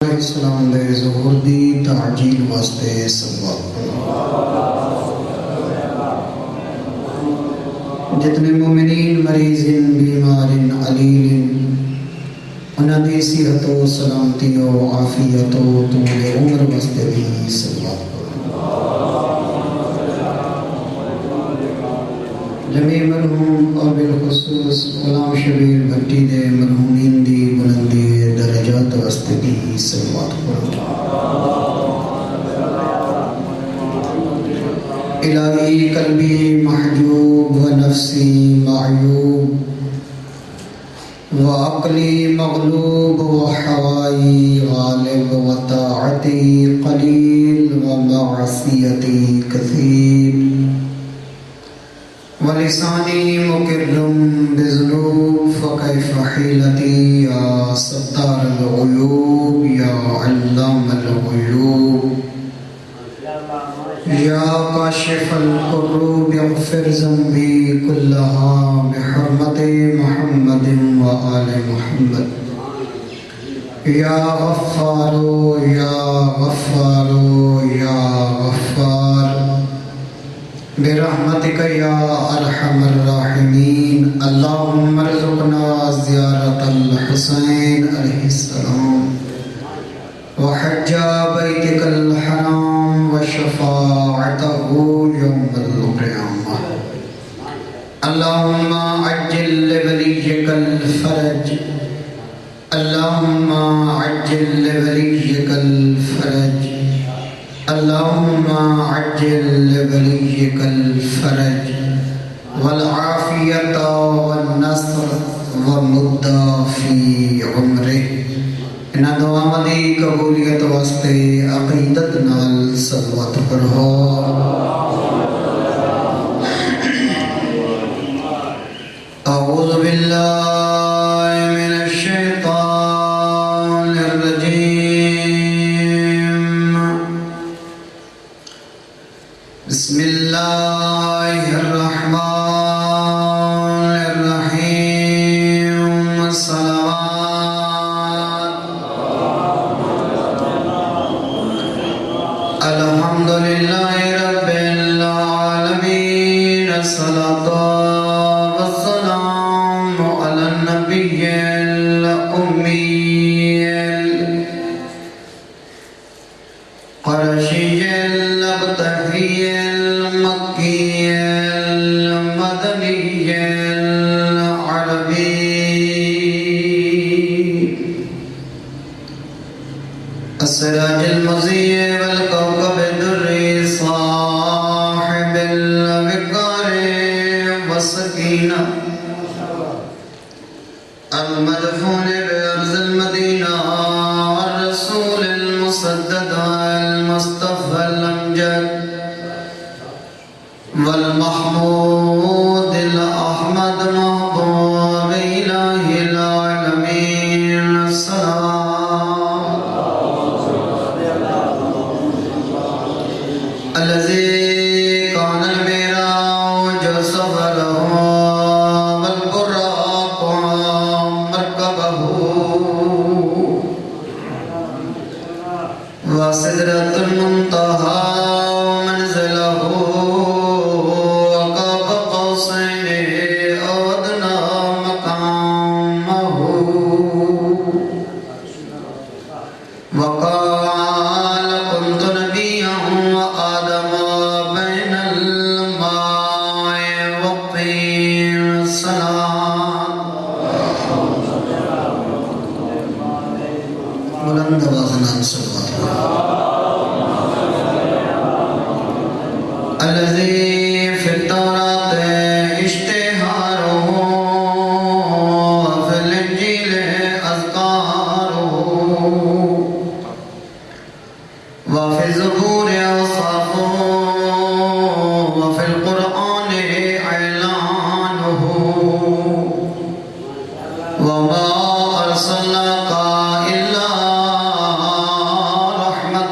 علیہ السلام دے ظہور دی تعجیل واسطے صلوات جتنے مومنین مریضین بیمارین علیلین انہاں دی صحت و سلامتی و عافیت و طول عمر واسطے بھی صلوات جمیع مرحوم اور بالخصوص غلام شبیر بھٹی دے مرحومین دی بلندی درجات واسطے بھی صلوات الہی قلبی محجوب و نفسی معیوب و عقلی مغلوب و حوائی غالب و طاعتی قلیل و معصیتی کثیر ولسانی مکرم بذنوب فکیف حیلتی یا ستار الغیوب یا علام الغیوب یا کاشف الکروب اغفر ذنبی کلہا بحرمت محمد و آل محمد یا غفارو یا غفارو یا غفار برحمتک یا ارحم الراحمین اللہم ارزقنا زیارت الحسین علیہ السلام وحج بیتک الحرام وشفاعتہ یوم القیامہ اللہم عجل لولیک الفرج اللہم عجل لولیک الفرج اللہم عجل لولیک الفرج والعافیت والنصر ومدہ فی عمرہ انہاں دعا دی قبولیت واسطے عقیدت نال صلوات پڑھو اعوذ باللہ من الشیطان الرجیم بسم اللہ الرحمن الرحیم صلوات الحمدللہ رب العالمین الصلاة والسلام علی النبی الأمی القرشی الابتحی المکی المدنی العربی السراج المضیء والکوكب الدری صاحب الوقار والسکینہ المدفون بأرض المدینہ والرسول المسدد المصطفى الأمجد والمحمود الأحمد محبوب إله العالمين السلام الذي كان الميراج سفره والبراق مركبه وسدرة المنتهى منزله وقاب قوسين أو أدنى مقامه وقال كنت نبيا وآدم بين الماء والطين السلام بلند آوازنا صلوات الذي في التوراة اشتهاره وفي الإنجيل أذكاره وفي الزبور أوصافه وفي القرآن إعلانه وما أرسلناك إلا رحمة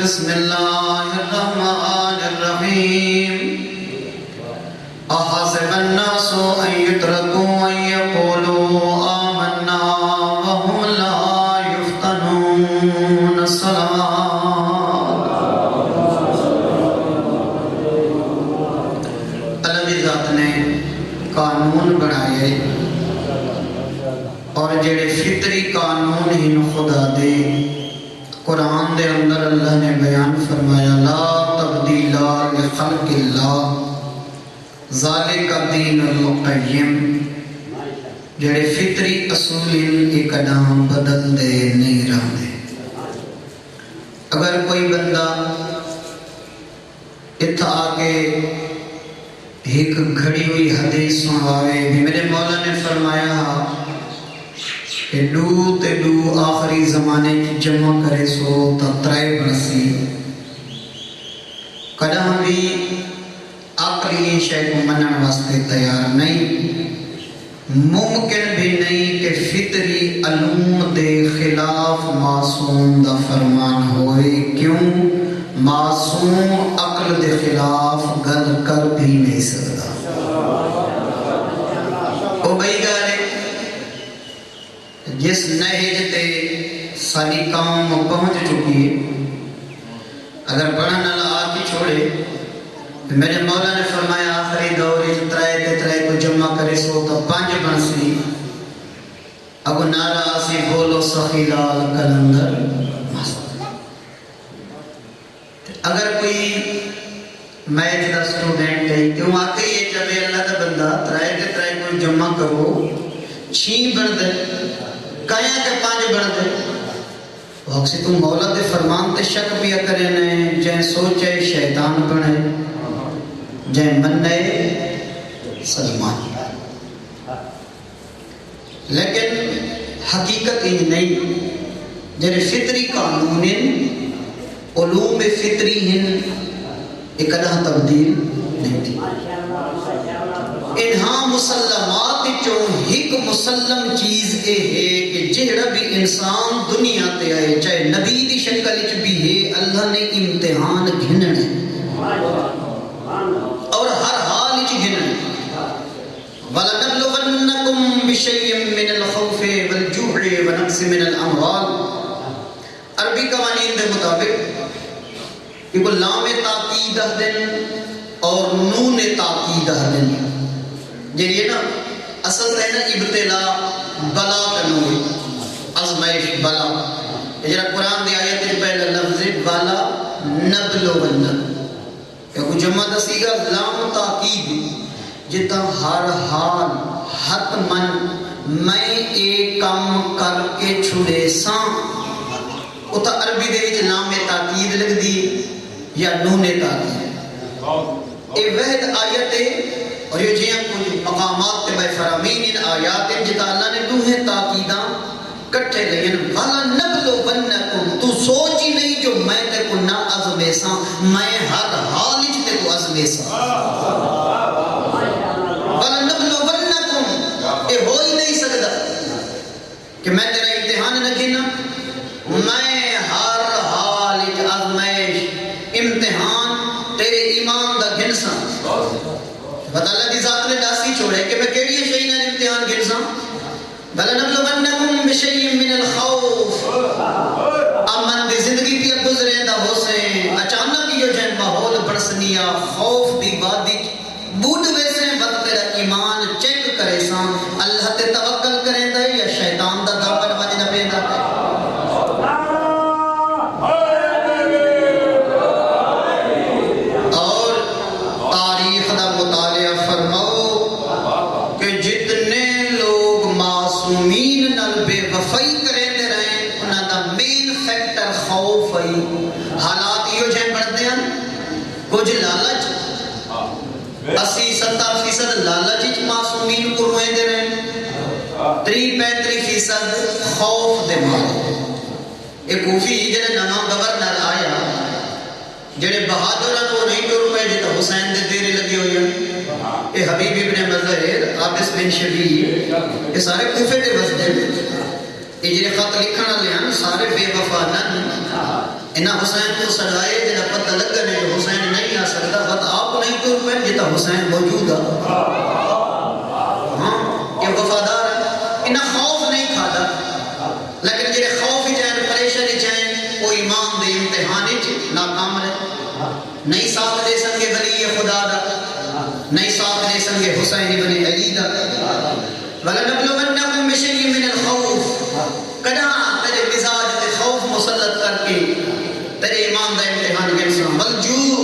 بسم اللہ الرحمن الرحیم احسب الناس ان يتركوا ان يقولوا آمنا وهم لا يفتنون الصلاة اللہ کی ذات نے قانون بنائے اور جڑے فطری قانون ہی خدا دے قرآن دے اندر اللہ نے بیان فرمایا لا تبدیل لخلق اللہ ذالک الدین القیم جڑے فطری اصول ایک نام بدل دے نہیں رہے اگر کوئی بندہ اتھا آگے ایک گھڑی ہوئی حدیث سنواوے بھی میرے مولا نے فرمایا کہ دو آخری زمانے کی جمع کرے سو تترائے برسی کدھا بھی عقلی شے کو منن واسطے تیار نہیں ممکن بھی نہیں کہ فطری علوم دے خلاف معصوم دا فرمان ہوئے کیوں معصوم عقل دے خلاف گل کر بھی نہیں سکتا او بھئی گارے جس نہج تے ساری قوم پہنچ چکی ہے اگر پڑھن نہ آتی چھوڑے میرے مولا نے فرمایا آخری دور ترائے کو جمع کرے سو تو 5 بنسی ابو نارا آسی بولو سخی لال کلندر اگر کوئی میچ دا سٹوڈنٹ ہے کیوں آتے یہ چلے اللہ دا بندہ ترائے کو جمع کرو 6 بن دے کائیں کہ 5 بن دے وقت سے تم مولا دے فرمان تے شک پیا کرے نے جائیں سوچے شیطان بنے جائیں مننے سلمان لیکن حقیقت ہی نہیں جنہیں فطری قانون علوم فطری ہیں ایک ادھا تبدیل نہیں تھی انہاں مسلمات جو ایک مسلم چیز اے ہے کہ جہڑا بھی انسان دنیا تے آئے چاہے نبی دی شکل وچ بھی ہے اللہ نے امتحان گھننے اور ہر حال وچ گھننے وَلَنَبْلُوَنَّكُمْ بِشَيْءٍ مِّنَ الْخَوْفِ وَالْجُوعِ وَنَقْصٍ مِّنَ الْأَمْوَالِ عربی قوانین دے مطابق یہ کو لام تاکید دن اور نون تاکید دن یہ نا اصل ہے نا ابتلا بلا کنوی ازمائش بلا یہ جرا قرآن دی آیت پہلے لفظ بلا نبلون کہ کو جمع دسیگا لام تاکید جتا ہر حال حتمن میں ایک کام کر کے چھڑے ساں اتھا عربی دے وچ لام تاکید لگ دی یا نون تاکید اے وحد آیت اور یہ جیاں کچھ مقامات تے بے فرامین ان آیات جتا اللہ نے دوہیں تاکیداں کٹھے لئین والا نبلو بنکم تو سوچی نہیں جو میں تے کو نہ عزمے ساں میں ہر حال تے کو عزمے ساں والا نبلو بنکم اے ہو ہی نہیں سکتا کہ میں تیرا امتحان نہ گھنا میں ہر حال عزمائش امتحان تیرے ایمان دا گھنساں بتا اللہ کی ذات نے ڈاسی چھوڑے کہ میں کیڑی شیئن امتحان گرزاں بَلَنَبْلُوَنَّكُمْ بِشَيْءٍ مِّنَ الْخَوْفِ امن دی زندگی پہ گزرے دا حسین اچانک یہ جو ماحول برسنیا خوف دی وادی بوڑھ ویسے وقت تیرا ایمان چیک کرے ساں اللہ تے توکل کریں دا یا شیطان دا دامن وجنہ پیدا ہے حالات یہ جائیں بڑھتے ہیں کچھ لالچ 80-70% لالچ معصومین کو روئے دے رہے ہیں 30-35% خوف دے مارے ایک کوفی جنہیں نمام گورنر آیا جنہیں بہادران وہ نہیں جو روپے جتا حسین دے دیرے لگی ہوئی ہیں اے حبیب ابن مظہر عابس بن شبیر یہ سارے کوفے دے وزدے یہ جنہیں خط لکھنا لے ہیں سارے بے وفا نہ انہاں حسین کو سڑائے جنہاں پتہ لگا نہیں کہ حسین نہیں آ سکتا بات آپ نہیں تو پہن جتا حسین موجود ہے ہاں یہ وفادار ہے انہاں خوف نہیں کھادا لیکن جنہیں خوف ہی جائیں پریشانی جائیں وہ ایمان دے امتحان ہی ناکام رہے نہیں ساتھ دے سنگے ولی خدا دا نہیں ساتھ دے سنگے حسین ابن علی دا وَلَنَبْلُوَنَّكُمْ بِشَيْءٍ مِّنَ الْخَوْفِ کدا تیرے مزاج تے خوف مسلط کر کے تیرے ایمان دا امتحان گرساں والجوع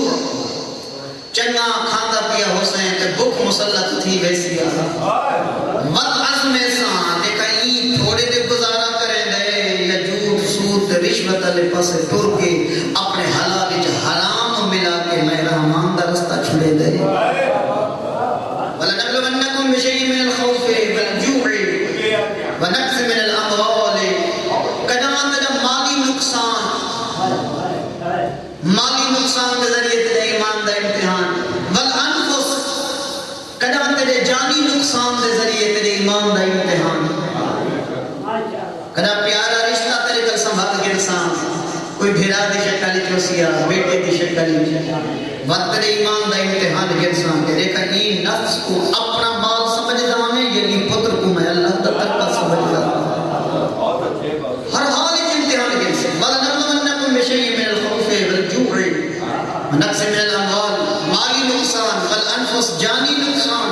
چنگا کھاندا پیا حسین تے بھوک مسلط تھی ویسی مت عزم سان تے کہیں تھوڑے دے گزارا کریں دے یا جھوٹ سود رشوت والے پاسے ٹر کے اپنے حلال وچ حرام ملا کے میں رحمان دا رستہ چھڑے دے وَلَنَبْلُوَنَّكُمْ بِشَيْءٍ مِّنَ الْخَوْفِ وَالْجُوعِ وَنَقْصٍ مِّنَ الْأَمْوَالِ کدا تیرا مالی نقصان کے ذریعے تیرے ایمان دا امتحان والانفس کدا تیرے جانی نقصان کے ذریعے تیرے ایمان دا امتحان کدا پیارا رشتہ تیرے کل سنبھال کے انسان کوئی بھیرا دی شکل چوسیا بیٹے دی شکل وقت تیرے ایمان دا امتحان کے انسان کے دیکھا یہ نفس کو اپنا مال سمجھ دانے یعنی پتر کو میں اللہ دا تکا سمجھ دانے ہر حال ایک امتحان کے انسان وَلَنَبْلُوَنَّكُمْ بِشَيْءٍ مِّنَ الْخَوْفِ وَالْجُوعِ وَنَقْصٍ مِّنَ الْأَمْوَالِ مالی نقصان والانفس جانی نقصان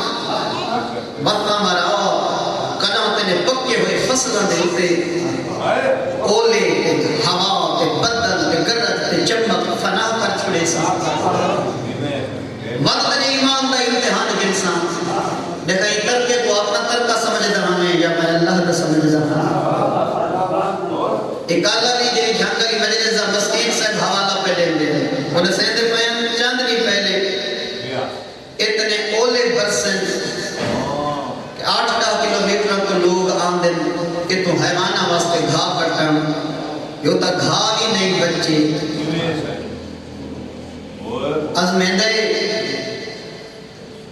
وقت ہمارا کنا تینے پکے ہوئے فصلہ دے ہوتے اولے تے ہوا تے بدل تے گرد تے چمک فنا کر چھڑے سا وقت نے ایمان دا امتحان کے انسان دیکھا یہ ترکے کو اپنا ترکہ سمجھ دہانے یا میں اللہ دا سمجھ دہانے ایک اللہ بھی جی جھانگری مجلسہ مسکین سے حوالہ پہ لیں دے انہیں سیندے پہن چاندنی پہلے اتنے اولے برسن کہ 8 کلومیٹر کو لوگ آمدن کہ تو حیوانہ واسطے گھا کٹن یوں تا گھا بھی نہیں بچے ازمیندے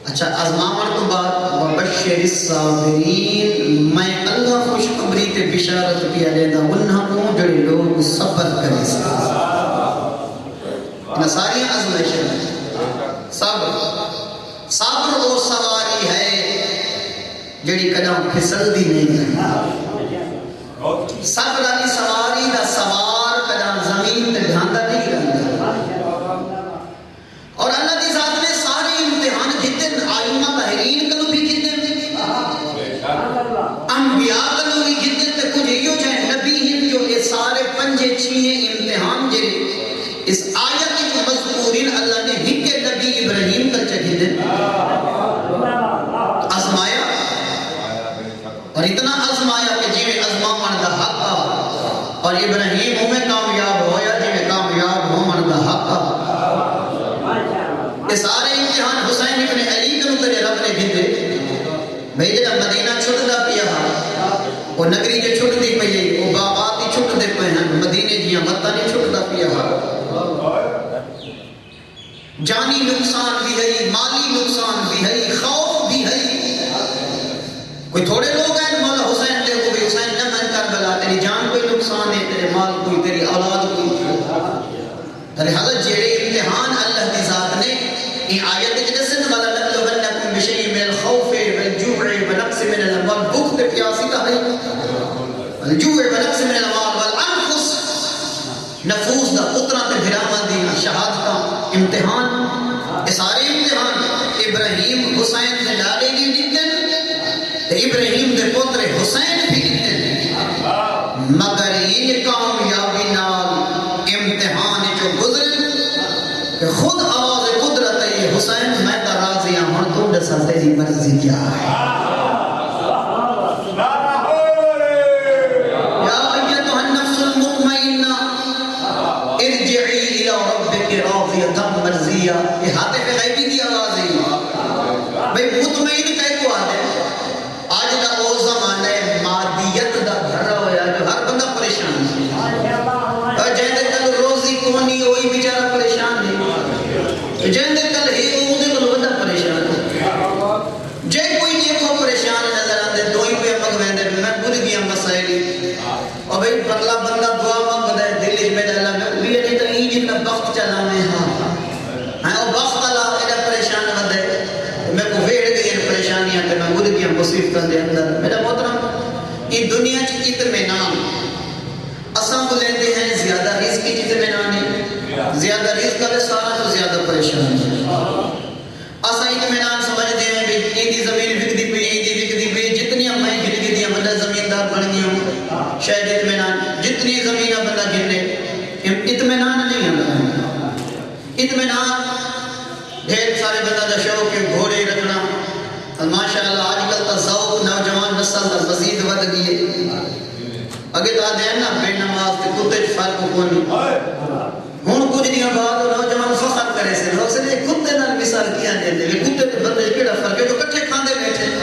اچھا ازمامن کو بات وبشر الصابرین میں اللہ خوشخبری تے بشارت پیا لینا انہاں کو جڑے لوگ صبر کریں سا انہاں ساری ازمائشیں صبر وہ سواری ہے جڑی قدم پھسل دی نہیں ہے صبر علی سواری دا سوار قدم زمین تے ڈھاندا نہیں رہندا اور اللہ دی ذات نے سارے امتحان جتن آئمہ طاہرین کلو بھی جتن انبیاء کلو بھی جتن تے کچھ یہ جائے نبی ہیں جو یہ سارے پنجے چھیے امتحان جرے اس آیت کی مذکورین اللہ نے ہی کے نبی ابراہیم کل چاہیے دن آزمایا اور اتنا آزمایا کہ جی میں ازمان دا حق اور ابراہیم ہمیں کامیاب ہویا جی میں کامیاب ہوں من دا حق یہ سارے امتحان حسین ابن علی کے نترے رب نے بھیدے بھئی جب مدینہ چھٹ دا پیا وہ نگری جو چھٹ دی پئی وہ باغاتی چھٹ دے پئے ہیں مدینے جیاں وطنی چھٹ دا پیا جانی نقصان بھی ہے مالی نقصان بھی ہے خوف بھی ہے کوئی تھوڑے لوگ ہیں مولا حسین دے کو بھی حسین نہ من کر بلا تیری جان کوئی نقصان ہے تیرے مال کوئی تیری اولاد کوئی تیرے حضرت جیڑے امتحان اللہ کی ذات نے یہ آیت جنسن والا نبلونکم بشیء من الخوف والجوع ونقص من الاموال بھوک تے پیاسی کا ہے الجوع ونقص من الاموال والانفس نفوس دا پترہ تے بھراما دی شہادت کا امتحان یہ سارے امتحان ابراہیم حسین سے ڈالے گی جتن تے ابراہیم دے پتر حسین بھی جتن مگر یہ کامیابی نال امتحان جو گزرے کہ خود آواز قدرت ہے یہ حسین میں تا راضی ہوں تو دسا تیری مرضی کیا ہے یا ایتھا النفس المطمئنہ ارجعی الی ربک راضیۃ مرضیہ یہ ہاتھ پہ غیبی دی آواز ہے بھئی مطمئن کہے کو آدھے آج دا وہ زمانہ مادیت دا بھرا ہویا جو ہر بندہ پریشان ہے اور جہاں کل روزی کونی ہوئی بیچارہ پریشان ہے جہاں کل ہی اوزے کل بندہ پریشان ہے جے کوئی دیکھو پریشان نظر آندے دو ہی پہ مگوین دے میں بھول گیا مسائلی اور بھئی پرلا بندہ دعا مانگ دے دل میں ڈالا میں بھی نہیں وقت چلا میں ہاں او وقت اللہ ایڈا پریشان ودے میں کو ویڑ گئی ہیں پریشانیاں کہ میں مد گیا مصیبتوں دے اندر میرا محترم یہ دنیا چ اطمینان اساں کو لیندے ہیں زیادہ رزق کی اطمینان ہے زیادہ رزق والے سارا تو زیادہ پریشان ہے اساں اطمینان سمجھتے ہیں کہ ایندی زمین وکدی پئی ایندی وکدی پئی جتنی میں گن کے دیا بندہ زمیندار بن گیا ہوں شاید اطمینان جتنی زمینہ بندہ گنے اطمینان نہیں ہے اطمینان ڈھیر سارے بندہ دا شوق ہے گھوڑے رکھنا ماشاءاللہ آج کل تا ذوق نوجوان نسل دا مزید ود گئی ہے اگے تا دین نا بے نماز تے کتے فرق کونی ہن کچھ دن بعد نوجوان فخر کرے سے لوگ سے کتے نال مثال کیا دیندے کہ کتے تے بندے کیڑا فرق ہے جو کٹھے کھاندے بیٹھے ہیں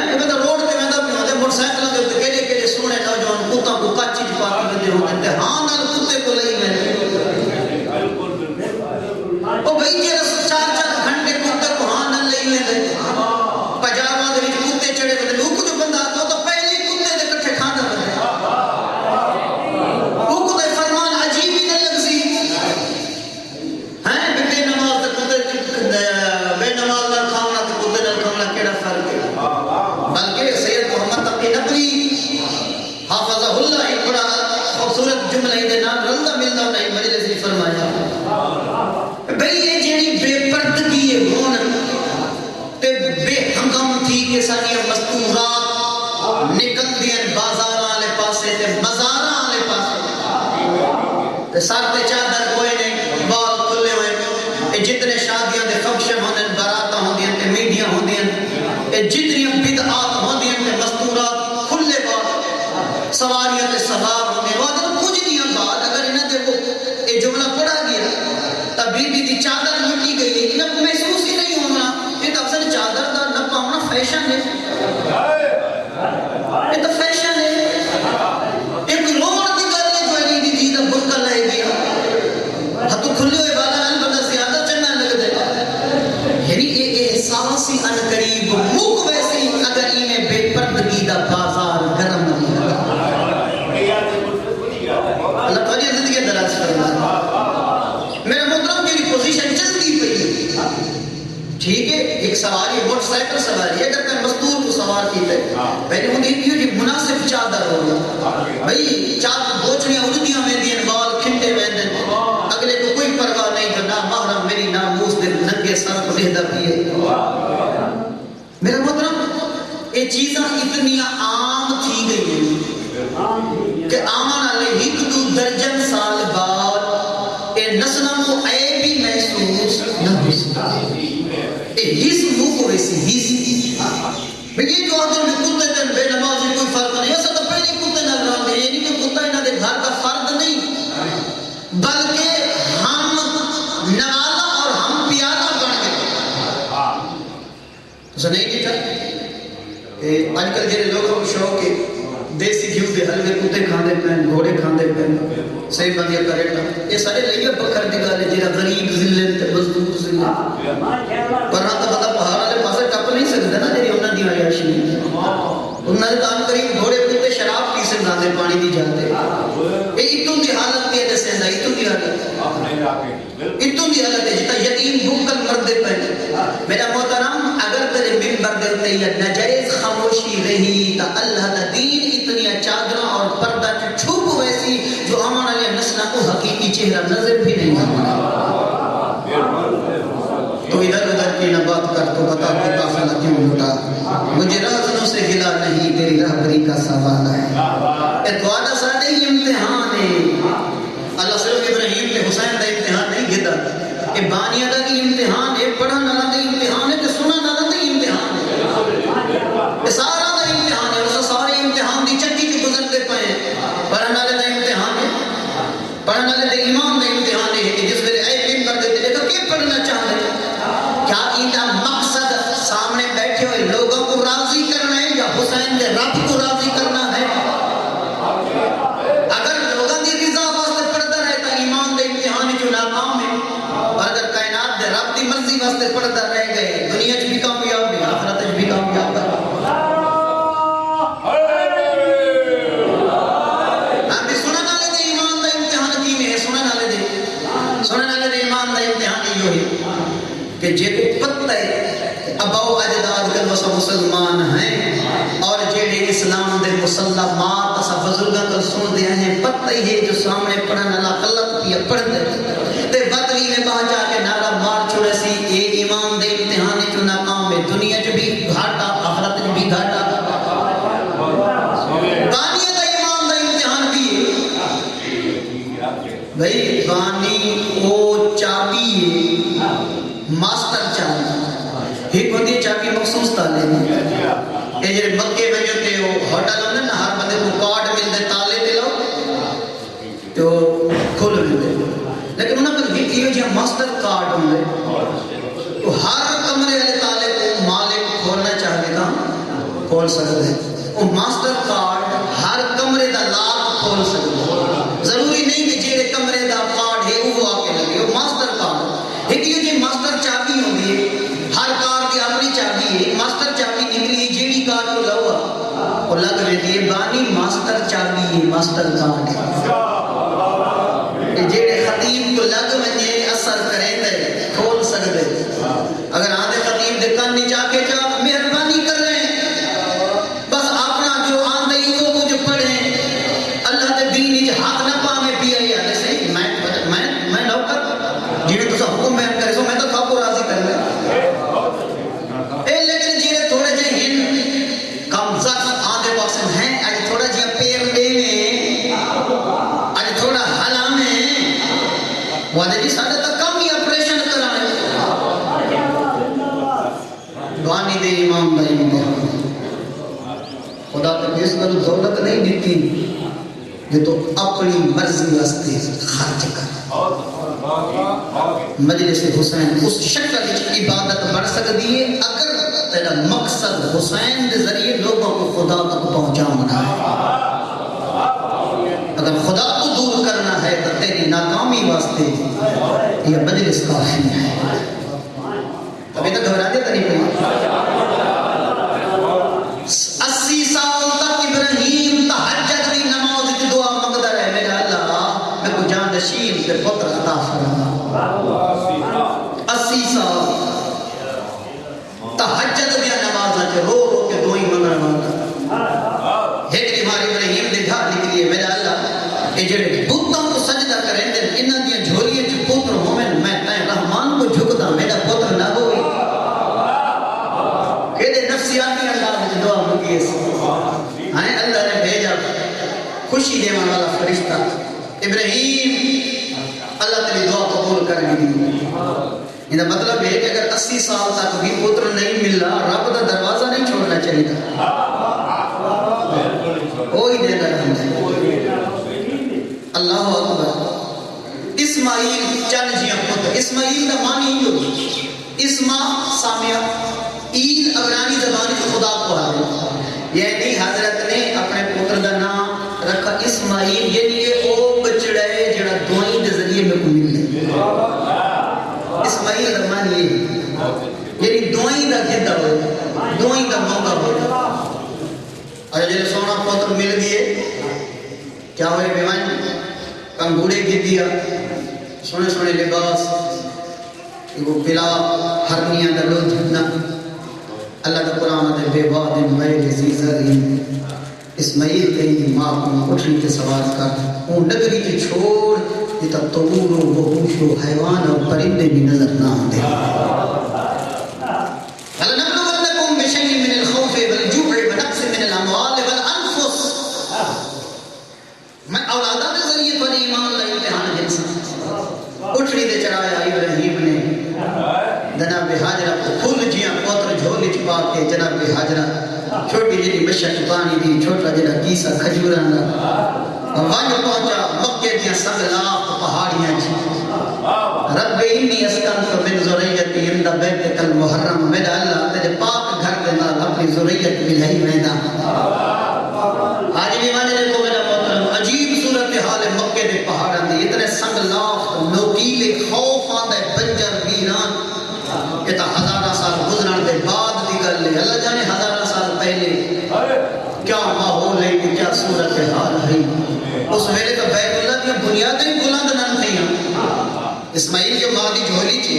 یہ بندہ روڈ تے ویندا پیا تے موٹر سائیکل دے تے کیڑے کیڑے سونے نوجوان کتا کو کچی چ پا کے وندے ہوندے تے ہاں نال کتے کو لئی میں او بھئی جے 4 گھنٹے کتے کو ہاں نال لئی ویندے پجاباں دے وچ کتے چڑے تے لوگ جو بندہ تو پہلے کتے دے کٹھے کھاندا وندے او کتے فرمان عجیب ہی نہ لگسی ہیں بے نماز تے کتے بے نماز نال کھانا تے کتے نال کھانا کیڑا فرق ہے بلکہ سید محمد تقی نقوی حافظہ اللہ ایک بڑا خوبصورت جملہ دے نام رلدہ ملدہ نہیں مجلس نے فرمایا بھئی یہ جیڑی بے پردگی ہون تے بے ہنگم تھی کہ سانیہ مستورات نکل دیا بازار آلے پاسے تے مزار آلے پاسے تے سار تے چادر کوئے نے بال کھلے ہوئے جتنے شادیاں دے فنکشن ہوندے براتاں ہوندیاں تے میڈیا ہوندیاں جتنی بدعات ہوندیاں تے مستورات کھلے بال سواریاں تے سوار ہوندے وہ جب کچھ دیا بعد اگر انہیں دیکھو یہ جملہ پڑھا گیا تب بی بی دی چادر مٹی گئی ہے انہیں محسوس ہی نہیں ہونا یہ تو اکثر چادر دا نہ پاؤنا فیشن ہے یہ تو فیشن ہے ایک رومن دی گل ہے جو علی دی دی دا برکہ لے گیا ہتو کھلے ہوئے والا ہے بندہ زیادہ چننا لگ دے یعنی یہ احساسی ان قریب موک ویسی اگر انہیں بے پردگی دا بازار گرم نہیں اللہ تعالیٰ زندگی دراز فرمائے میرا محترم کی پوزیشن جلدی پئی ٹھیک ہے ایک سواری موٹر سائیکل سواری اگر کوئی مزدور کو سوار کیتے پہلے وہ دیکھیو جی مناسب چادر ہوگا بھئی چادر بوچھنیاں اڑدیاں ویندیاں بال کھنٹے ویندے اگلے کو کوئی پرواہ نہیں جو نہ محرم میری ناموس دے ننگے سر کو لہدا پیے میرا محترم یہ چیزاں اتنی عام تھی گئی ہیں کہ آمان علیہ ایک دو درجن سال بعد اے نسلوں کو عیب بھی محسوس نہ ہو سکتا اے حس منہ کو ویسی حس یہ جو آدم میں کتے دن بے نمازی کوئی فرق نہیں ایسا تو پہلے کتے نہ رہا دے یہ نہیں کہ کتا انہاں دے گھر کا فرد نہیں بلکہ ہم نوالا اور ہم پیارا بن گئے تو نہیں کیتا کہ آج کل جنہیں لوگوں کو شوق ہے دیسی گھیو دے حلوے کتے کھاندے پہن گھوڑے کھاندے پہن صحیح بندیا کرے گا یہ سارے لئیے بکر دی گالے جیرا غریب ذلت تے مزدور ذلت پر نہ تو بتا پہاڑا لے پاسے ٹپ نہیں سکتا نا جیری انہاں دی عیاشی انہاں دے کام کریم گھوڑے کتے شراب پی سے ناندے پانی دی جاندے اے اتوں دی حالت تے دے سیندا اتوں دی حالت اتوں دی حالت ہے جتا یتیم بھوکل مردے پہن میرا محترم اگر تیرے ممبر دے تے یا ناجائز خاموشی رہی تا اللہ دا دین اتنی چادروں اور پردہ چھوپ ویسی جو آمان علیہ نسلہ کو حقیقی چہرہ نظر بھی نہیں آتا تو ادھر ادھر کی نہ بات کر تو بتا کہ قافلہ کیوں لٹا مجھے رہزنوں سے گلا نہیں تیری رہبری کا سوال ہے اتوادہ ساڑھے ہی امتحان ہے اللہ صرف ابراہیم کے حسین دا امتحان نہیں گدا کہ بانیہ دا کی امتحان ہے پڑھا نہ دا امتحان ہے کہ سنا نہ دا امتحان ہے سارا دا امتحان ہے اس سارے امتحان دی چکی جو گزرتے پائے پڑھنا لے دا امتحان ہے پڑھنا لے دا ایمان دا امتحان ہے کہ جس ویلے اے پین کر دیتے لے تو کیا پڑھنا چاہتے کیا ایدہ مقصد سامنے بیٹھے ہوئے لوگوں کو راضی کرنا ہے یا حسین دے رب کو راضی کرنا ہے اگر لوگوں دی رضا واسطے پڑھتا رہتا ایمان دے امتحان جو ناکام ہے اور اگر کائنات دے رب دی مرضی واسطے پڑھتا رہ گئے دنیا چ بھی کامیاب ہے آخرت چ بھی کامیاب ہے کہ جے کو پتہ ہے اباؤ اجداد کل وسا مسلمان ہیں اور جیڑے اسلام دے مسلمات اسا بزرگاں کل سن دے ہیں پتہ ہی ہے جو سامنے پڑھن اللہ غلط کیا پڑھ دے تے بدوی میں باہ جا کے نعرہ مار چھوڑے سی اے ایمان دے امتحان چ ناکام ہے دنیا چ بھی گھاٹا آخرت چ بھی گھاٹا بانی دا ایمان دا امتحان بھی ہے بھئی بانی او چابی ہے ماسٹر چابی ایک ہوتی ہے چابی مخصوص تالے میں اے جڑے مکے میں جو تے وہ ہوٹل ہوندے نا ہر بندے کو کارڈ ملدے تالے تے لو تو کھول ملدے لیکن انہاں کل ایک یہ جو ماسٹر کارڈ ہوندے تو ہر کمرے والے تالے کو مالک کھولنا چاہے گا کھول سکتے ہیں وہ ماسٹر کارڈ ہر کمرے دا لاک کھول سکتے ہیں ضروری نہیں کہ جیڑے کمرے دا کارڈ ہے وہ آ کے لگے وہ ماسٹر کارڈ ایک یہ جو ماسٹر چابی ہوندی ہے ہر کار کی اپنی چابی ہے ماسٹر چابی نکلی جیڑی کار کو لوا وہ لگ رہی ہے بانی ماسٹر چابی ہے ماسٹر کارڈ ہے جیڑے خطیب کو لگ ونجے اثر کریں دے کھول سکتے اگر آدھے خطیب دے کان نہیں جا کے جا مہربانی کر رہے ہیں بس اپنا جو آندے ہی وہ جو پڑھیں اللہ دے دل نیچ ہاتھ نہ پا میں پیا ہی آدھے سے میں نوکر جنہیں تو سا حکم بیان کرے سو میں تو خواب کو راضی کر لیں لیکن جنہیں تھوڑے جائے ہن کم زخ آدھے پاسن ہیں آج تھوڑا جیا پیر دے میں آج تھوڑا حلا میں وعدے جی ساڑھے تک کم ہی اپریشن کرانے بانی دے امام دا امتحان خدا تک جس کو دولت نہیں دیتی یہ تو اپنی مرضی واسطے خرچ کر مجلس حسین اس شکل عبادت بڑھ سکتی ہے اگر تیرا مقصد حسین دے ذریعے لوگوں کو خدا تک پہنچانا ہے اگر خدا کو دور کرنا ہے تو تیری ناکامی واسطے یہ مجلس کافی ہے ابھی تک گھبرا دیا نہیں پڑی 80 سال تک ابراہیم تہجد کی نماز کی دعا مانگتا رہے میرا اللہ میں کو جان نشین کے پتر عطا فرما 80 سال تہجد دیا نماز ہے رو رو کے دعائیں مانگنا مانگتا ایک بیماری ابراہیم نے گھر نکلی ہے میرا اللہ یہ جڑے بتوں کو سجدہ کریں دے انہاں دی جھولیاں چ پتر مومن میں تے رحمان کو جھکدا میرا پتر نہ ہوئی کہ دے نفسیاتی انداز میں دعا مانگی ہے اللہ نے بھیجا خوشی دینے والا فرشتہ ابراہیم اللہ تعالی دعا قبول کر دی یہ مطلب ہے کہ اگر 80 سال تک بھی پتر نہیں ملا رب کا دروازہ نہیں چھوڑنا چاہیے وہی دے گا اللہ اکبر اسماعیل چند جیاں پتر اسماعیل کا معنی ہی ہوگی اسما سامعہ عید عبرانی زبانی جو خدا کو آئے یعنی حضرت نے اپنے پتر کا نام رکھا اسماعیل یعنی کہ او بچڑا ہے جڑا دعائیں دے ذریعے میں کو ملے اسماعیل کا معنی یہ یعنی دعائیں دا جدہ ہو دعائیں دا موقع ہو اور جنہیں سونا پتر مل گئے کیا ہوئے بیوان کنگوڑے گر دیا سونے سونے لباس وہ بلا ہرنیاں دا لو جھٹنا اللہ کا قرآن دے بے وادن ویل زیزرین اسماعیل تیری ماں کو اٹھنی کے سوال کر وہ نگری کے چھوڑ یہ تب طور و وحوش و حیوان اور پرندے بھی نظر نہ آتے فَلَنَبْلُوَنَّكُمْ بِشَيْءٍ مِّنَ الْخَوْفِ وَالْجُوعِ وَنَقْصٍ مِّنَ الْأَمْوَالِ وَالْأَنفُسِ میں اولادہ کے ذریعے تو ایمان اللہ امتحان جنسا اٹھنی دے چڑھایا ابراہیم نے جناب حاجرہ کو پھول جیاں پوتر جھولی چھپا کے جناب حاجرہ چھوٹی جنی مشک پانی دی چھوٹا جنہ کیسا کھجوران دا وانج پہنچا مکے دیا سنگلاف پہاڑیاں جی رب انی اسکنت من ذریتی اند بیتک المحرم میرا اللہ تیرے پاک گھر کے نال اپنی ذریت ملائی میدا آج بھی مانے نے کو میرا محترم عجیب صورتحال مکے دے پہاڑاں دی اتنے سنگلاف نوکیلے خوف آندے بنجر ویران یہ تا ہزارہ سال گزران دے بعد دی گل لے اللہ جانے ہزارہ سال پہلے کیا ماحول ہے کیا صورتحال ہے اس ویلے تو بیت اللہ دیا بنیادیں بلند نہ تھیں اسماعیل جو ماں دی جھولی تھی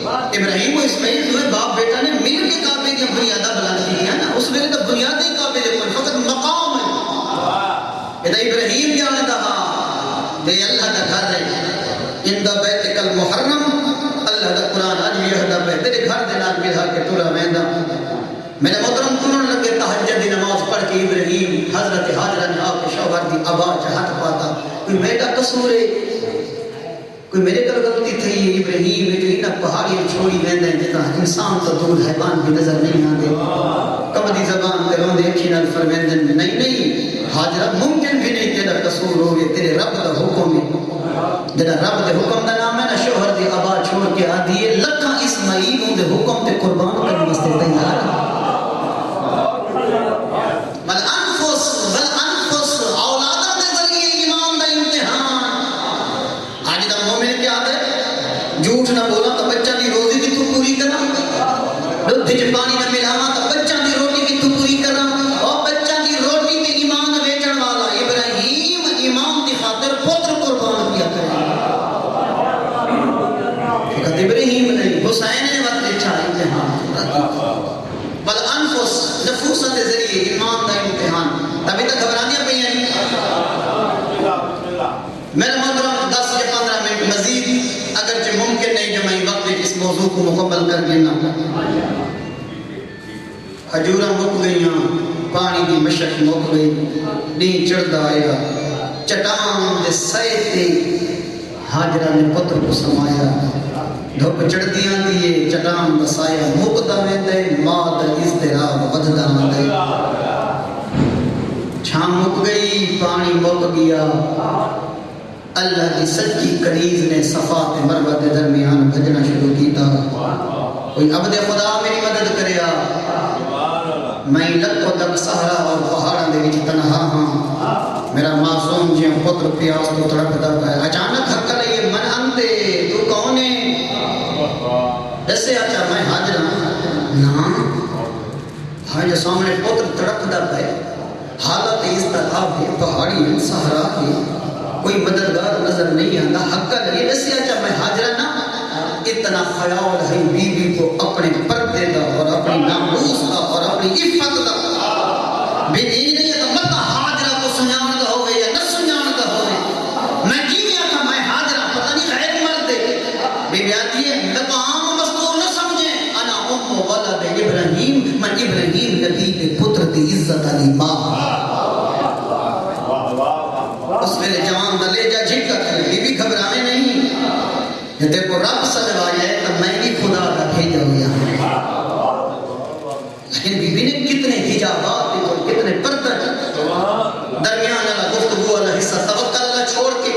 ابراہیم اسماعیل دوے باپ بیٹا نے مل کے کعبے کی بنیادہ بلند کی نا. اس ویلے تو بنیادی کعبے دے پر فقط مقام ہے. یہ ابراہیم جان دا دے اللہ دا گھر ہے ان دا بیت کل محرم. اللہ دا قرآن آج بھی اہدا پہ تیرے گھر دے نال ملا کے ٹورا ویندا. میرے محترم کنن لگے تہجد دی نماز پڑھ کے ابراہیم حضرت ہاجرہ نے آپ کے شوہر دی آبا چ ہاتھ پاتا. کوئی میرا قصور ہے, کوئی میرے کل غلطی تھی. ابراہیم نے جو پہاڑی چھوڑی ویندے جتا انسان تو دور حیوان بھی نظر نہیں آتے. کمدی زبان تے روندے اکھی نال فرمیندے نہیں نہیں ہاجرہ ممکن بھی نہیں تیرا قصور ہوگی, تیرے رب دا حکم ہے. جڑا رب دے حکم دا نام ہے نا شوہر دی آبا چھوڑ کے آدھی ہے لکھاں اسماعیل دے حکم تے قربان کرنے واسطے تیار ہے. اولادوں کے ذریعے ایمان دا امتحان. آج دا مومن کیا ہے جھوٹ نہ بولا تو بچہ دی روزی کی تو پوری کرا, دودھ وچ پانی نہ ملاواں تو بچہ دی روٹی کی تو پوری کرا. اور بچہ دی روٹی تے ایمان ویچن والا ابراہیم ایمان دی خاطر پتر قربان کیا کرے. فقط ابراہیم نہیں حسین نے وقت اچھا امتحان بل انفس نفوس کے ذریعے ایمان دا امتحان. تبھی تک گھبرانیاں پہ ہیں. میرے محترم 10 یا 15 منٹ مزید اگرچہ ممکن نہیں کہ میں وقت اس موضوع کو مکمل کر لینا. کھجوراں مک گئیاں, پانی دی مشک مک گئی, دین چڑھدا آیا, چٹان دے سائے تے ہاجرہ نے پتر کو سمایا. دھوپ چڑھدی آندی ہے چٹان دا سایہ مکدا ویندے, ماں دا اضطراب وددا آندے. چھام مک گئی پانی مک گیا. اللہ کی سچی کنیز نے صفا تے مروہ دے درمیان بھجنا شروع کیتا. کوئی عبد خدا میری مدد کریا, میں لکھوں تک سہرا اور پہاڑاں دے وچ تنہا ہاں. میرا معصوم جیوں پتر پیاس تو تڑپدا پیا. اچانک حق لئیے من انتے تو کون ہے؟ دسے آچا میں حاجر ہوں نا. ہاں جو سامنے پتر تڑپدا پیا, حالت اضطراب ہے, پہاڑی سہرا ہے, کوئی مددگار نظر نہیں آتا. حق لئیے دسے آچا میں حاجر نا. اتنا خیال ہے بی بی کو اپنے پردے دا اور اپنی ناموس دا اور اپنی عفت دا. بی بی نہیں ہے تو مطلب حاجرہ کو سنجان دا ہوئے یا نہ سنجان دا ہوئے. میں جیوے آتا میں حاجرہ پتہ نہیں غیر مرد ہے. بی بی آتی ہے میں تو عام مستور نہ سمجھے. انا ام ولد ابراہیم, من ابراہیم نبی کے پتر دی عزت علی ماں. اس ویلے جوان دا لے جا جھکا کرے. بی بی گھبرانے نہیں, دیکھو رب سجوایا ہے تو میں بھی خدا کا بھیجا ہوا. لیکن بی بی نے کتنے حجابات دیکھو, کتنے پردہ درمیان والا گفتگو والا حصہ توکل اللہ چھوڑ کے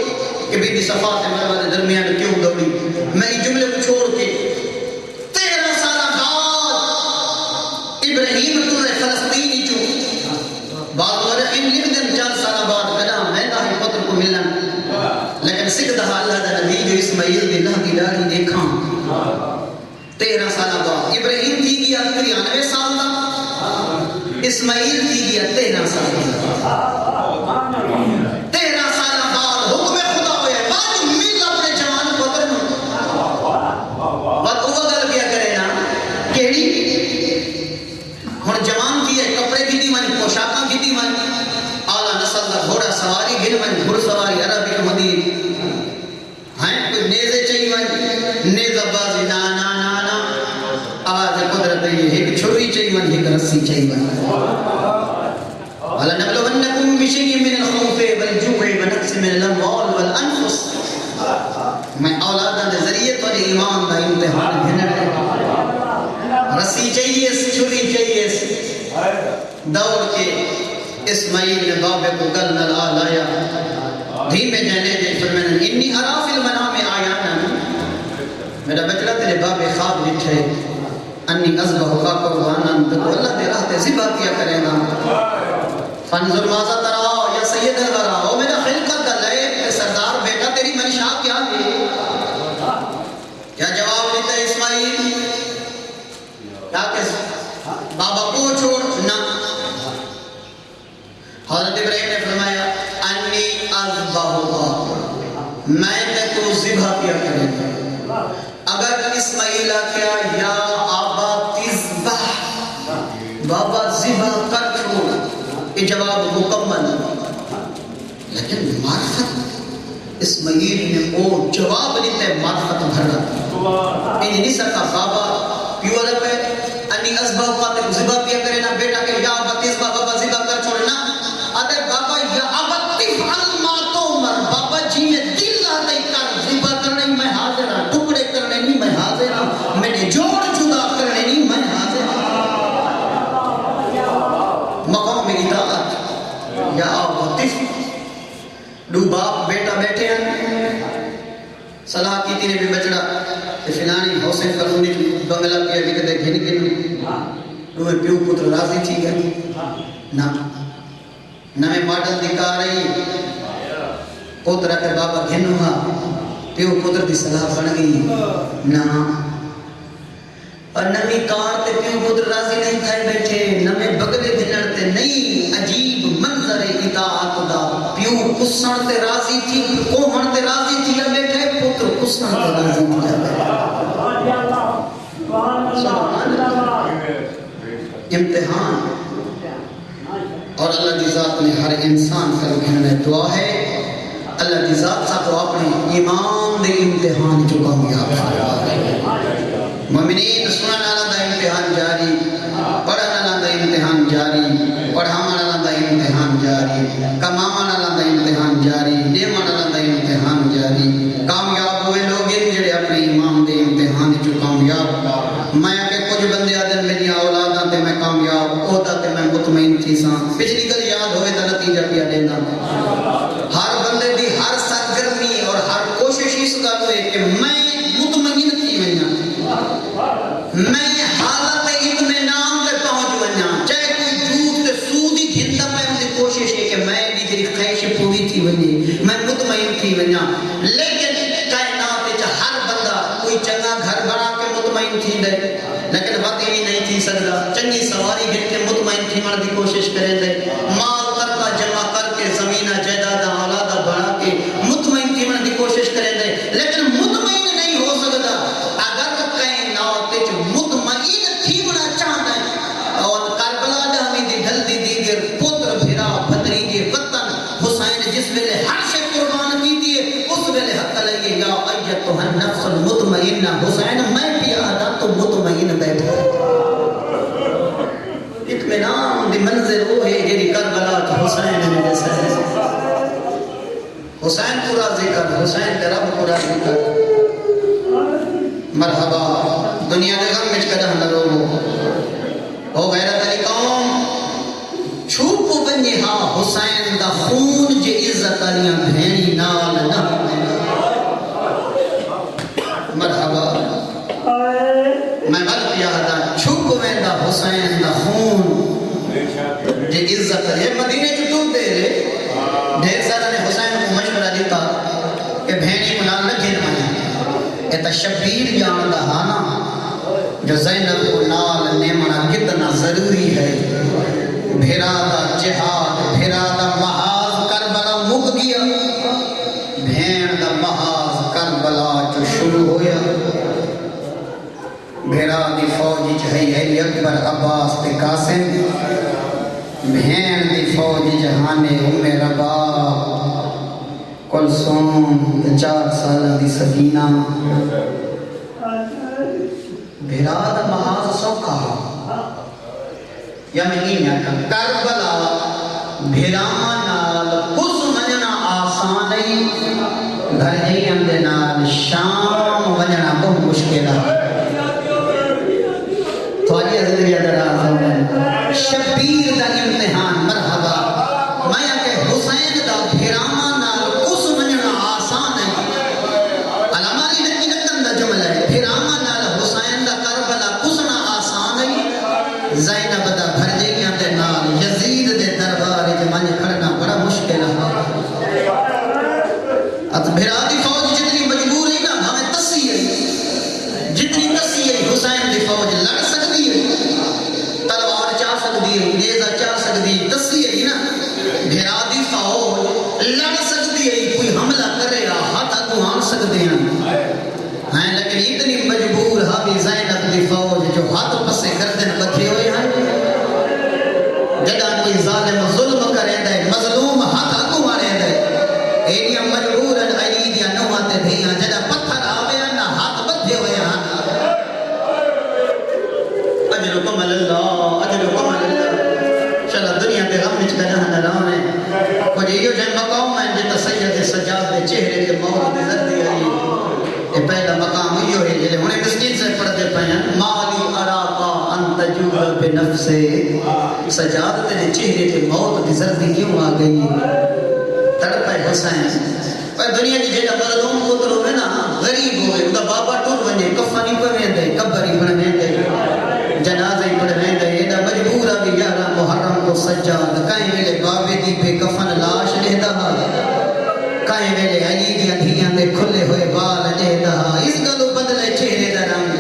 کہ بی بی صفا تے مروہ دے درمیان کیوں دوڑی. میں اس جملے کو چھوڑ کے 13 سالہ بعد ابراہیم تورے فلسطینی چوں بعد ورقین لکھ دن 4 سالہ بعد قدام میں داہی پتر کو ملن. لیکن سکھ دہا اللہ دا نبی جو اسماعیل دی لہدی داری دیکھاں 13 سالہ بعد. ابراہیم تھی گیا 93 سال دا, اسماعیل تھی گیا 13 سال دا. 13 سالہ بعد حکم خدا ہویا ہے بعد مل اپنے جوان پتر بعد وہ گل کیا کرے نا کیڑی ہن جوان تھی ہے, کپڑے کی دی مانی, پوشاکاں کی دی مانی, اعلیٰ نسل دا گھوڑا سواری گھر مانی, گھڑ سواری عربی مدیر ہیں, کوئی نیزے چاہیے مانی, نیزہ بازی نا نا نا نا, آواز قدرت ہے ایک چھری چاہیے مانی, ایک رسی چاہیے مانی. وَلَنَبْلُوَنَّكُمْ بِشَيْءٍ مِّنَ الْخَوْفِ وَالْجُوعِ وَنَقْصٍ مِّنَ الْأَمْوَالِ وَالْأَنفُسِ. میں اولاداں دے ذریعے تو ایمان دا امتحان گھنڑ ہے. رسی چاہیے, چھری چاہیے. دوڑ کے اسماعیل نے بابے کو گل نہ لایا, دھیمے جانے دے فرمایا انی ارا فی المنام آیانا, میرا بچڑا تیرے بابے خواب لکھے انی ازبہ کا قربانا, تو اللہ دے راہ تے ذبح کیا کرے گا. فانظر ماذا ترى یا سید الورا, او میرا خلقت دا لئے سردار بیٹا تیری منشا کیا ہے؟ کیا جواب دیتا ہے اسماعیل؟ کیا کہہ بابا کو چھوڑ نہ. حضرت ابراہیم نے فرمایا انی اذبحک, میں تے کو ذبح کیا کرے گا. اگر اسماعیل کیا یا آبا تذبح بابا ذبح کر چھوڑ، یہ جواب مکمل، لیکن معرفت اسماعیل نے وہ جواب لیتے معرفت بھرا انہیں نہیں سکا بابا پیو رب ہے انی ازبہ قاتل ذبح پیا کرے نا بیٹا کہ یا آبا تذبح بابا ذبح کر چھوڑنا آدھے بابا یا آبا تفعل ما تؤمر بابا جی میں دل آدھے کر ذبح کرنے میں حاضر ہوں، ٹکڑے کرنے نہیں میں حاضر ہوں، میرے جوڑ جدا کرنے نہیں میں حاضر ہوں۔ مقام اطاعت یا آبا تفعل دو باپ بیٹا بیٹھے ہیں صلاح کی تینے بھی بچڑا فلانی حسین فرونی بنگلہ کیا کہ کہتے گھن گھن دو پیو پتر راضی تھی گئی نا نمیں ماڈل دکھا رہی پتر اکر بابا گھن ہوا پیو پتر دی صلاح بن گئی نا اور نمی کار تے پیو پتر راضی نہیں تھے بیٹھے نمیں بگلے دنڑتے نہیں عجیب منظر اطاعت دا پیو کسن تے راضی تھی کوہن تے راضی تھی یا بیٹھے پتر کسن تے راضی تھی یا بیٹھے امتحان اور اللہ کی ذات نے ہر انسان کا رکھنے دعا ہے اللہ کی ذات سا تو اپنے ایمان دے امتحان جو کامیاب مومنین سنن اللہ دا امتحان جاری پڑھن اللہ دا امتحان جاری پڑھامن اللہ دا امتحان جاری کمامن اللہ دا امتحان جاری دیمن اللہ دا امتحان جاری کامیاب ہوئے لوگ ہیں جڑے اپنے ایمان دے امتحان جو کامیاب میں کہ کچھ بندے آدھن میری اولاداں تے میں کامیاب عہدہ تے میں مطمئن تھی ساں پچھلی گل یاد ہوئے تا نتیجہ کیا دینا ہر بندے دی ہر سرگرمی اور ہر کوشش اس کا ہوئے کہ میں مطمئن تھی میں حالت اطمینان پہ پہنچ ونیا چاہے کوئی جھوٹ تے سود ہی گھندا میں ان کی کوشش ہے کہ میں بھی جری خواہش پوری تھی ونی میں مطمئن تھی ونیا لیکن کائنات وچ ہر بندہ کوئی چنگا گھر بنا کے مطمئن تھی دے لیکن واقعی بھی نہیں تھی سکتا چنگی سواری گھن کے مطمئن تھی من کی کوشش کرے دے مال ترکا جمع کر کے زمینہ جائیداد اولادہ بڑھا کے مطمئن تھی من کی کوشش کرے دے لیکن مطمئن نہیں ہو سکتا اگر کائنات وچ مطمئن تھی بنا چاہتا ہے اور کربلا جہاں دی ڈھل دی دیگر پتر بھرا بھتریجے وطن حسین جس ویلے ہر شے قربان کی دیے اس ویلے حق لئیے یا ایتھا النفس المطمئنہ حسین میں بھی آدھا تو مطمئن بیٹھا اطمینان دی منظر وہ ہے جیری کربلا تو حسین نے جیسا ہے حسین پورا ذکر حسین کا رب پورا ذکر مرحبا دنیا دے غم مجھ کدہ نہ لوگو او غیرت علی قوم چھوپو بنی ہاں حسین دا خون جے عزت علیاں بھینی نال نہ مرحبا میں غلط یادا چھوپو بندا حسین دا خون جے عزت علیاں مدینے چھو دے رہے ڈھیر سارا نے حسین کو مشورہ دیتا کہ بھینی منال نہ گھر مانے ایتا شبیر جان دا ہانا جو زینب کو نال نیمنا کتنا ضروری ہے بھیرا دا جہاد بھیرا دا محاذ کربلا مک گیا بھین دا محاذ کربلا جو شروع ہویا بھیرا دی فوجی چہی علی اکبر عباس تے قاسم بھین دی فوجی جہانے رباب کلثوم 4 سالہ دی سکینہ بھراد محاذ سوکھا یا مہینہ کا کربلا بھراما نال کس منجنا آسان نہیں گھر جئی اندے نال شام ونجنا بہت مشکل ہے تو آجی حضرت یاد رہا شبیر دا امتحان مرحبا میں کہ حسین دا بھراما نال کس منجنا آسان ہے علاماری نکی نکن دا جمل ہے بھراما نال حسین دا کربلا کسنا آسان ہے زینب دا بھر جئیاں دے نال یزید دے دربار جمانی کھڑنا بڑا مشکل ہے ات بھرادی فوج جتنی مجبور ہے نا ہمیں تسی ہے جتنی تسی ہے حسین دی فوج لڑ سکتی ہے تلوار چاہ سکتی ہے نیزہ چاہ سکتی ہے تسی ہے نا بھرادی فوج لڑ سکتی ہے کوئی حملہ کرے گا ہاتھ آگو آن سکتے ہیں لیکن اتنی نفس سجاد تیرے چہرے تے موت دی زردی کیوں آ گئی تڑپے حسین پر دنیا کی جیڑا مظلوم پتر ہوئے نا غریب ہوئے ادا بابا ٹوٹ ونے کفن ہی پڑھ ویندے قبر ہی پڑھ ویندے جنازہ ہی پڑھ ویندے ایڈا مجبورا بھی یارا محرم کو سجاد کہیں ویلے بابے دی پہ کفن لاش لہدا کہیں ویلے علی دی اندھیاں دے کھلے ہوئے بال لہدا اس گلو بدلے چہرے دا رنگ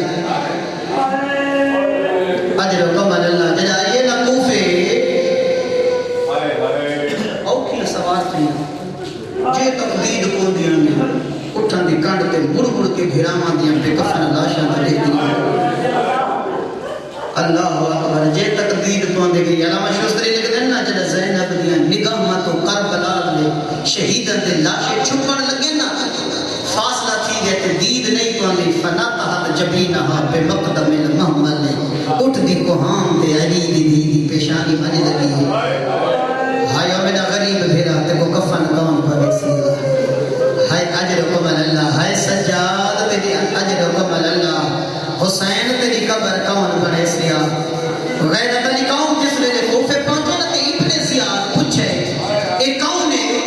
اجر و کمل اللہ جدا یہ نہ کوفے اوکھی سوال تھی جے تقدید کو دیاں گے اٹھن دی کانڈ تے مڑ مڑ کے گھراواں دیاں پہ کفن لاشاں تے لکھ دی اللہ اکبر جے تقدید کو دے گئی علامہ شوستری لکھتے ہیں نا جڑا زینب دیاں نگاہاں تو کربلا دے شہیداں دے لاشیں چھپن لگے نا فاصلہ تھی گئے تے دید نہیں تو دی فنا تحت جبینہا پہ مقدم المحمل اٹھ دی کوہاں تے علی دی پیشانی بنے لگی ہائے او میرا غریب بھیرا تے کو کفن کون پڑے سی ہائے اجر و کمل اللہ ہائے سجاد تیری اجر و کمل اللہ حسین تیری قبر کون بنے سیا غیرت علی کون جس لئے کوفے پہنچے نا تے ابن زیاد پوچھے اے کون ہے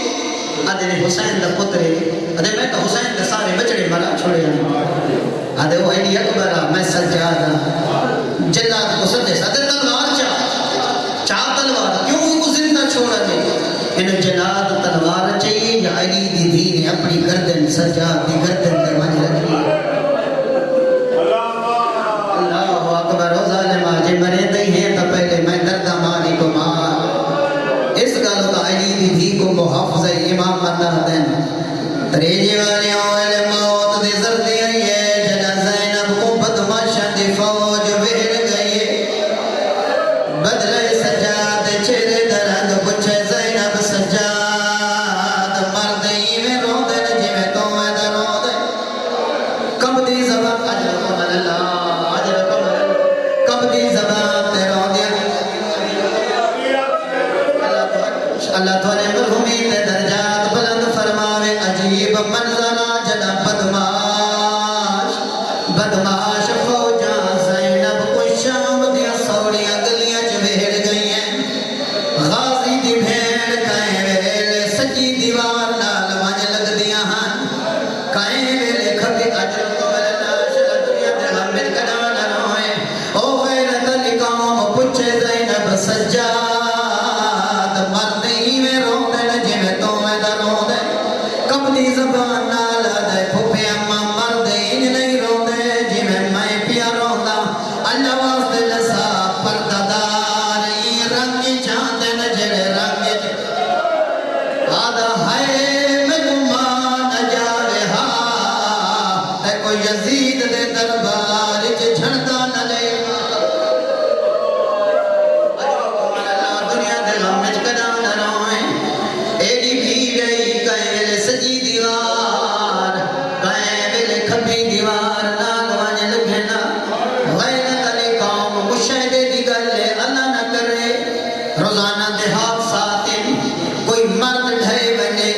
ادھے حسین دا پترے ادھے میں تو حسین دا سارے بچڑے مرا چھوڑے ادھے وہ علی اکبرہ میں سجادہ جلاد کو سجے ادھے تلوار چاہ تلوار کیوں ان کو زندہ چھوڑا دے انہیں جلاد تلوار چاہیے یا علی دی دین اپنی گردن سجاد دی گردن دے مجھ رکھی اللہ اکبر و ظالمہ جے مرے دئی ہیں تو پہلے میں دردہ ماری کو مار اس گالو کا علی دی دھی کو محافظ امام مدہ دن تریجی والی اوہل موت دی زردی آئی ہے جنا زینب کو بدماشا دی فوج بہر گئی بدلے سجاد چہرے درد پچھے زینب سجاد مردئی میں رو دے جی میں تو میں در رو دے کب دی زبان اجر کمل اللہ اجر کمل اللہ کب دی زبان تے رو دیا اللہ تو نے مرحومی تے درجات بلند فرماوے عجیب منظرہ جنا بدماش فوجاں زینب کو شام دیا سوڑیاں گلیاں چوہڑ گئی ہیں غازی دی بھیڑ کہیں ویلے سچی دیوار نال مانج لگ دیا ہاں کہیں ویلے کھبی اجر کو ولنا شل دنیا دے غمل کنا نہ روئے او غیرت علی قوم پچھے زینب سجاد مردئی میں رو دے جی میں تو میں در رو دے کب دی زبان نال دے پھوپے اماں مردئی نہیں رو دے جی میں پیا رو دا اللہ واسطے لسا پرداداری رنگی چاندے نجڑے رنگی آدھا ہے میں گمان جاوے ہاں تے کوئی یزید دے دربار چ جھڑدا نہ لے دنیا دے غم وچ کدا نہ روئے ایڈی بھیڑ ای کہیں ویلے سجی دیوار کہیں ویلے کھبی دیوار نال ونج لگے نا غیرت علی قوم مشاہدے دی گلے اللہ نہ کرے روزانہ دے حادثات کوئی مرد ڈھے بنے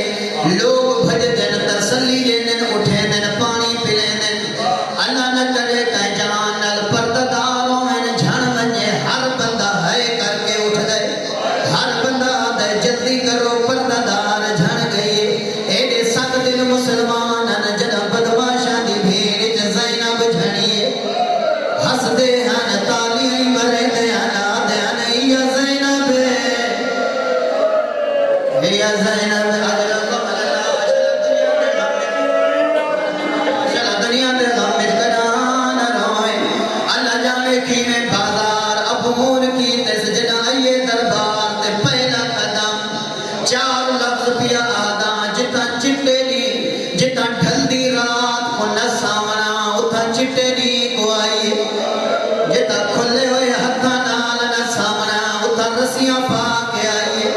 لوگ بھج دن تسلی دین اٹھے دن پانی پلے دن اللہ نہ کرے کہیں جان نال پردداروں ہیں جھن ونجے ہر بندہ ہے کر کے اٹھ گئے ہر بندہ دے جلدی کرو پرددار جھن گئے ایڈے سک دل مسلمان جنا بدماشا دی بھیڑ چ زینب جھڑیے ہس دے ہن تالیاں مرے دے ہنا دے ہن یا زینب یا زینب اجر کمل اللہ شلا دنیا دے غم وچ کدا نہ روئے اللہ جانے کی میں بازار ابور کی تے سجنا آئیے دربار تے پہلا قدم چار لفظ پیا آدھا جتا چٹے دی جتا ڈھل دی رات کو نہ سامنا اتھا چٹے دی کو آئیے جتا کھلے ہوئے ہتھا نال نہ سامنا اتھا رسیاں پا کے آئیے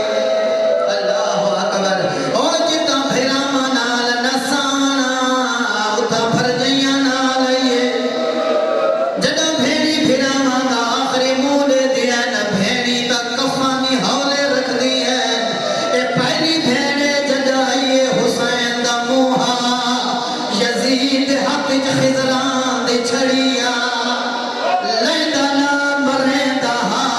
اللہ اکبر او جتا بھیراما نال نہ سامنا اتھا بھر جیاں نال آئیے جدا بھیڑی بھیراما دا آخری مولے دیا نہ بھیڑی تا کفانی ہولے رکھ دی ہے اے پہلی بھیڑے جدا آئیے حسین دا موہا یزید حق خضران دے چھڑیا لیندہ نہ مرین دا ہاں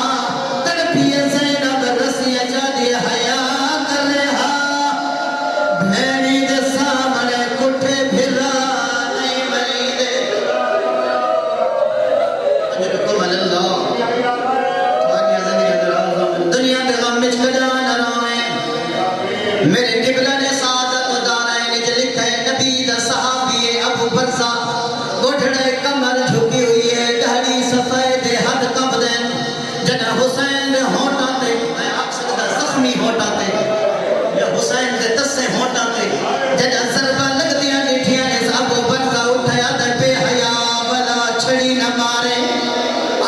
برزا گھٹڑے کمر جھکی ہوئی ہے دہڑی سفید ہاتھ کب دین جنہ حسین دے ہوٹاں تے میں اکثر دا زخمی ہوٹاں تے یا حسین دے تسے ہوٹاں تے جنہ ضربہ لگ دیا ڈٹھیاں اس ابو برزا اٹھایا دے بے حیا والا چھڑی نہ مارے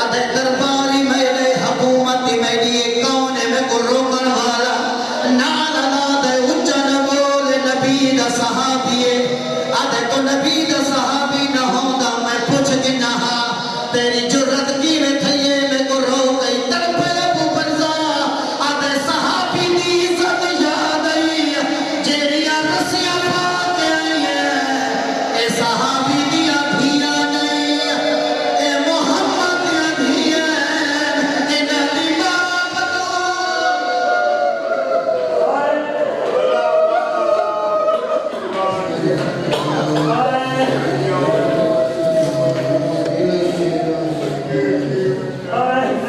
آدھے درباری میلے حکومتی میڈیے کون ہے میں کو روکن والا نالا دے اچھن بول نبی دا صحابیے آدھے تو نبی دا صحابی نہ ہوندہ میں پوچھ کے نہا تیری جرت کی میں تھئیے میں کو رو گئی تڑپے ابو برزا آدھے صحابی دی عزت یاد آئی جیڑیا رسیاں پا کے آئی ہے اے صحابی دی